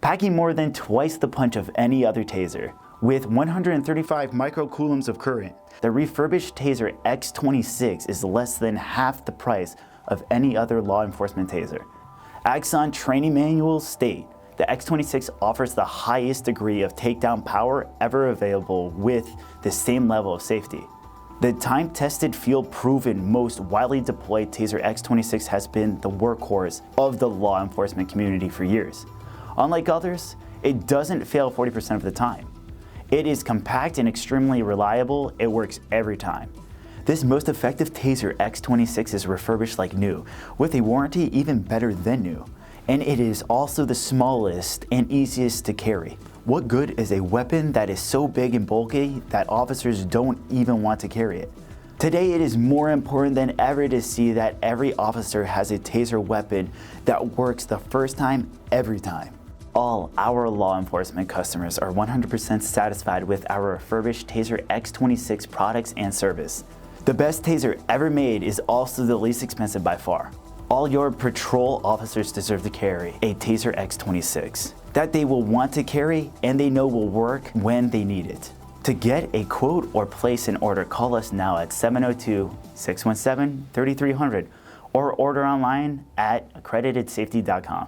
packing more than twice the punch of any other taser. With 135 microcoulombs of current, the refurbished TASER X26 is less than half the price of any other law enforcement taser. Axon training manuals state the X26 offers the highest degree of takedown power ever available with the same level of safety. The time-tested, field-proven, most widely deployed TASER X26 has been the workhorse of the law enforcement community for years. Unlike others, it doesn't fail 40% of the time. It is compact and extremely reliable. It works every time. This most effective TASER X26 is refurbished like new, with a warranty even better than new. And it is also the smallest and easiest to carry. What good is a weapon that is so big and bulky that officers don't even want to carry it? Today it is more important than ever to see that every officer has a TASER weapon that works the first time, every time. All our law enforcement customers are 100% satisfied with our refurbished TASER X26 products and service. The best TASER ever made is also the least expensive by far. All your patrol officers deserve to carry a TASER X26 that they will want to carry and they know will work when they need it. To get a quote or place an order, call us now at 702-617-3300 or order online at accreditedsafety.com.